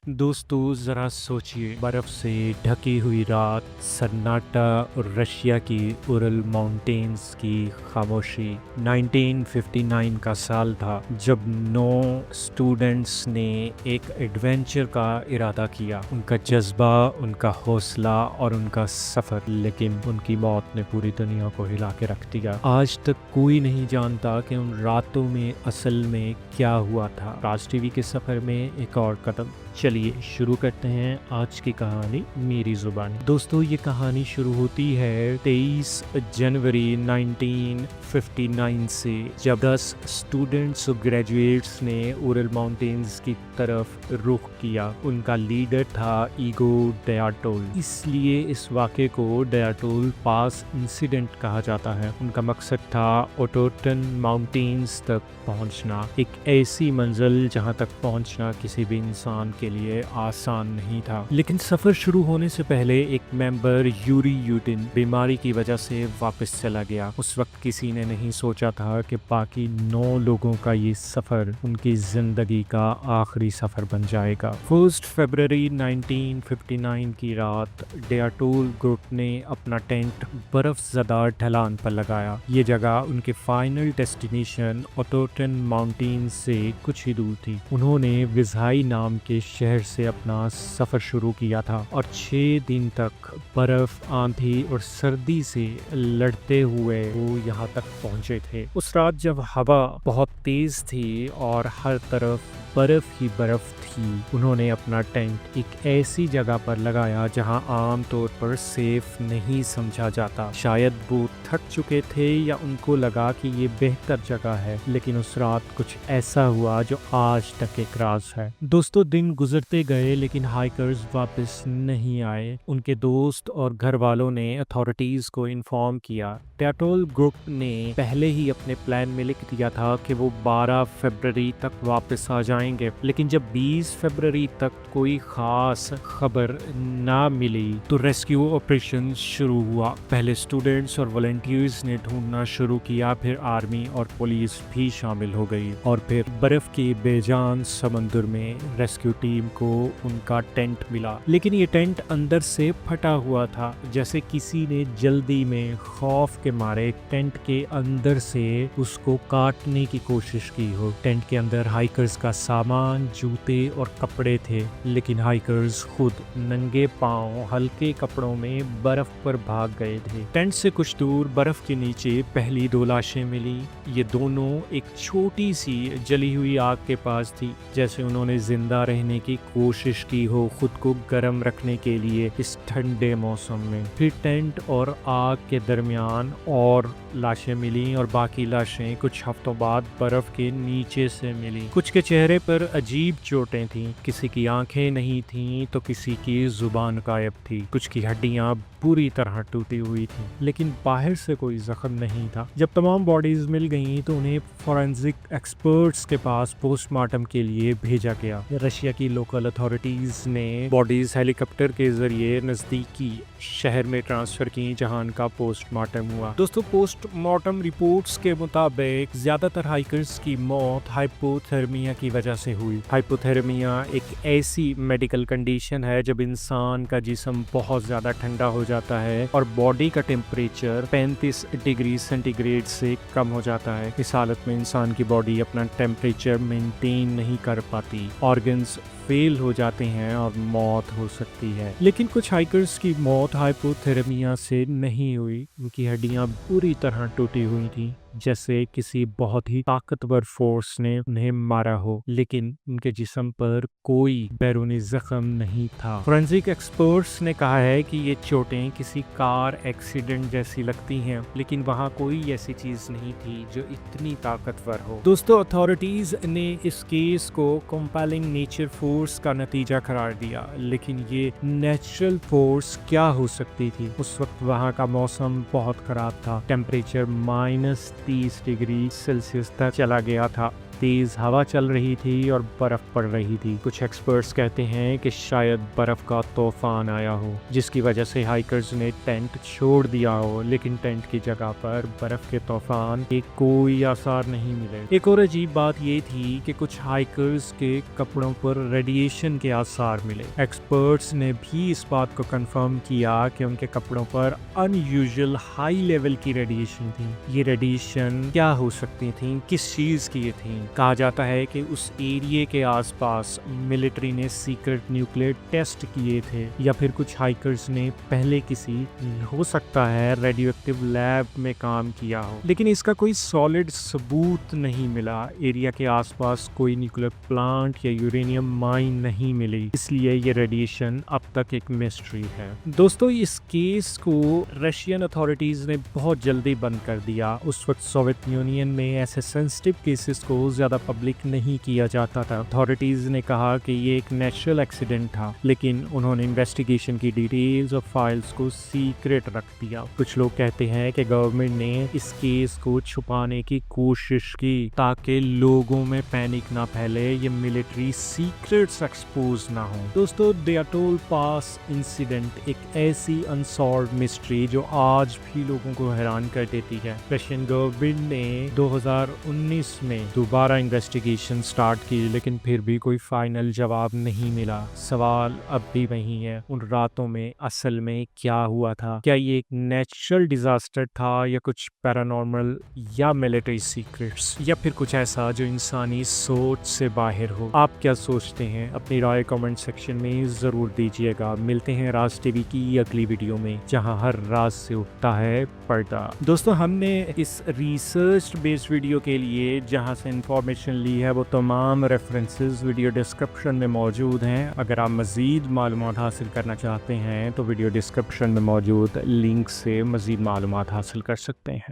दोस्तों ज़रा सोचिए, बर्फ़ से ढकी हुई रात, सन्नाटा और रशिया की उरल माउंटेन्स की खामोशी। 1959 का साल था जब 9 स्टूडेंट्स ने एक एडवेंचर का इरादा किया। उनका जज्बा, उनका हौसला और उनका सफ़र, लेकिन उनकी मौत ने पूरी दुनिया को हिला के रख दिया। आज तक कोई नहीं जानता कि उन रातों में असल में क्या हुआ था। राज टीवी के सफ़र में एक और कदम। चलिए शुरू करते हैं आज की कहानी मेरी ज़ुबानी। दोस्तों ये कहानी शुरू होती है 23 जनवरी 1959 से, जब 10 स्टूडेंट्स और ग्रेजुएट्स ने उरल माउंटेन्स की तरफ रुख किया। उनका लीडर था ईगो डयाटोल, इसलिए इस वाक़े को डयाटोल पास इंसिडेंट कहा जाता है। उनका मकसद था ओटोटन माउंटेन्स तक पहुंचना, एक ऐसी मंजिल जहां तक पहुंचना किसी भी इंसान के लिए आसान नहीं था। लेकिन सफर शुरू होने से पहले एक मेंबर यूरी यूटिन बीमारी की वजह से वापस चला गया। उस वक्त किसी ने नहीं सोचा था कि बाकी 9 लोगों का ये सफर उनकी जिंदगी का आखिरी सफर बन जाएगा। 1 फरवरी 1959 की रात डयाटोल ग्रुप ने अपना टेंट बर्फ ज़दा ढलान पर लगाया। ये जगह उनके फाइनल डेस्टिनेशन ओटोटन माउंटेन से कुछ ही दूर थी। उन्होंने विज़ाई नाम के शहर से अपना सफ़र शुरू किया था और 6 दिन तक बर्फ़, आंधी और सर्दी से लड़ते हुए वो यहाँ तक पहुँचे थे। उस रात जब हवा बहुत तेज़ थी और हर तरफ बर्फ़ ही बर्फ़ थी, उन्होंने अपना टेंट एक ऐसी जगह पर लगाया जहां आम तौर पर सेफ नहीं समझा जाता। शायद वो थक चुके थे या उनको लगा कि ये बेहतर जगह है, लेकिन उस रात कुछ ऐसा हुआ जो आज तक एक राज है। दोस्तों दिन गुजरते गए लेकिन हाइकर्स वापस नहीं आए। उनके दोस्त और घर वालों ने अथॉरिटीज को इन्फॉर्म किया। डयाटोल ग्रुप ने पहले ही अपने प्लान में लिख दिया था कि वो 12 फरवरी तक वापस आ जाएंगे, लेकिन जब 20 फरवरी तक कोई खास खबर ना मिली तो रेस्क्यू ऑपरेशन शुरू हुआ। पहले स्टूडेंट्स और वॉलंटियर्स ने ढूंढना शुरू किया, फिर आर्मी और पुलिस भी शामिल हो गई और फिर बर्फ के बेजान समंदर में रेस्क्यू टीम को उनका टेंट मिला। लेकिन ये टेंट अंदर से फटा हुआ था, जैसे किसी ने जल्दी में खौफ के मारे टेंट के अंदर से उसको काटने की कोशिश की हो। टेंट के अंदर हाइकर्स का सामान, जूते और कपड़े थे, लेकिन हाइकर्स खुद नंगे पांव हल्के कपड़ों में बर्फ पर भाग गए थे। टेंट से कुछ दूर बर्फ के नीचे पहली 2 लाशें मिली। ये दोनों एक छोटी सी जली हुई आग के पास थी, जैसे उन्होंने जिंदा रहने की कोशिश की हो खुद को गर्म रखने के लिए इस ठंडे मौसम में। फिर टेंट और आग के दरमियान और लाशें मिली और बाकी लाशें कुछ हफ्तों बाद बर्फ के नीचे से मिली। कुछ के चेहरे पर अजीब चोटें थीं, किसी की आंखें नहीं थीं तो किसी की जुबान गायब थी, कुछ की हड्डियां पूरी तरह टूटी हुई थीं, लेकिन बाहर से कोई जख्म नहीं था। जब तमाम बॉडीज मिल गईं तो उन्हें फॉरेंसिक एक्सपर्ट्स के पास पोस्टमार्टम के लिए भेजा गया। रशिया की लोकल अथॉरिटीज ने बॉडीज हेलीकॉप्टर के जरिए नजदीकी शहर में ट्रांसफर की, जहां उनका पोस्टमार्टम हुआ। दोस्तों पोस्टमार्टम रिपोर्ट्स के मुताबिक ज्यादातर हाइकर्स की मौत हाइपोथर्मिया की वजह से हुई। हाइपोथर्मिया एक ऐसी मेडिकल कंडीशन है जब इंसान का जिस्म बहुत ज्यादा ठंडा हो जाता है और बॉडी का टेम्परेचर 35 डिग्री सेंटीग्रेड से कम हो जाता है। इस हालत में इंसान की बॉडी अपना टेम्परेचर मेंटेन नहीं कर पाती, ऑर्गन्स फेल हो जाते हैं और मौत हो सकती है। लेकिन कुछ हाइकर्स की मौत हाइपोथर्मिया से नहीं हुई। उनकी हड्डियां पूरी तरह टूटी हुई थी, जैसे किसी बहुत ही ताकतवर फोर्स ने उन्हें मारा हो, लेकिन उनके जिस्म पर कोई बैरूनी जख्म नहीं था। फोरेंसिक एक्सपर्ट्स ने कहा है कि ये चोटें किसी कार एक्सीडेंट जैसी लगती हैं, लेकिन वहाँ कोई ऐसी चीज नहीं थी जो इतनी ताकतवर हो। दोस्तों अथॉरिटीज ने इस केस को कंपेलिंग नेचर फोर्स का नतीजा करार दिया, लेकिन ये नेचुरल फोर्स क्या हो सकती थी? उस वक्त वहाँ का मौसम बहुत खराब था, टेम्परेचर -30 डिग्री सेल्सियस तक चला गया था। तेज हवा चल रही थी और बर्फ पड़ रही थी। कुछ एक्सपर्ट्स कहते हैं कि शायद बर्फ का तूफान आया हो, जिसकी वजह से हाइकर्स ने टेंट छोड़ दिया हो, लेकिन टेंट की जगह पर बर्फ के तूफान के कोई आसार नहीं मिले। एक और अजीब बात ये थी कि कुछ हाइकर्स के कपड़ों पर रेडिएशन के आसार मिले। एक्सपर्ट्स ने भी इस बात को कंफर्म किया कि उनके कपड़ों पर अनयूजुअल हाई लेवल की रेडिएशन थी। ये रेडिएशन क्या हो सकती थी, किस चीज की थी? कहा जाता है कि उस एरिया के आसपास मिलिट्री ने सीक्रेट न्यूक्लियर टेस्ट किए थे, या फिर कुछ हाइकर्स ने पहले किसी, हो सकता है, रेडियो एक्टिव लैब में काम किया हो, लेकिन इसका कोई सॉलिड सबूत नहीं मिला। एरिया के आसपास कोई न्यूक्लियर प्लांट या यूरेनियम माइन नहीं मिली, इसलिए ये रेडिएशन अब तक एक मिस्ट्री है। दोस्तों, इस केस को रशियन अथॉरिटीज ने बहुत जल्दी बंद कर दिया। उस वक्त सोवियत यूनियन में ऐसे सेंसिटिव केसेस को ज्यादा पब्लिक नहीं किया जाता था। अथॉरिटीज ने कहा कि ये एक नेचुरल एक्सीडेंट था, लेकिन उन्होंने इन्वेस्टिगेशन की डिटेल्स और फाइल्स को सीक्रेट रख दिया। कुछ लोग कहते हैं कि गवर्नमेंट ने इस केस को छुपाने की कोशिश की ताकि लोगों में पैनिक ना फैले, ये मिलिट्री सीक्रेट्स एक्सपोज ना हो। दोस्तों, द अटोल पास इंसिडेंट एक ऐसी अनसॉल्व्ड मिस्ट्री जो आज भी लोगों को हैरान कर देती है। रशियन गवर्नमेंट ने 2019 में दोबारा इन्वेस्टिगेशन स्टार्ट की, लेकिन फिर भी कोई फाइनल जवाब नहीं मिला। सवाल अब भी वही है, उन रातों में असल में क्या हुआ था? क्या ये एक नेचुरल डिजास्टर था, या कुछ पैरानॉर्मल, या मिलिट्री सीक्रेट्स, या फिर कुछ ऐसा जो इंसानी सोच से बाहर हो? आप क्या सोचते हैं? अपनी राय कमेंट सेक्शन में जरूर दीजिएगा। मिलते हैं राज टीवी की अगली वीडियो में, जहां हर राज से उठता है पर्दा। दोस्तों, हमने इस रिसर्च बेस्ड वीडियो के लिए जहां से इंफॉर्मेशन ली है, वो तमाम रेफरेंसेस वीडियो डिस्क्रिप्शन में मौजूद हैं। अगर आप मजीद मालूमात हासिल करना चाहते हैं तो वीडियो डिस्क्रिप्शन में मौजूद लिंक से मजीद मालूमात हासिल कर सकते हैं।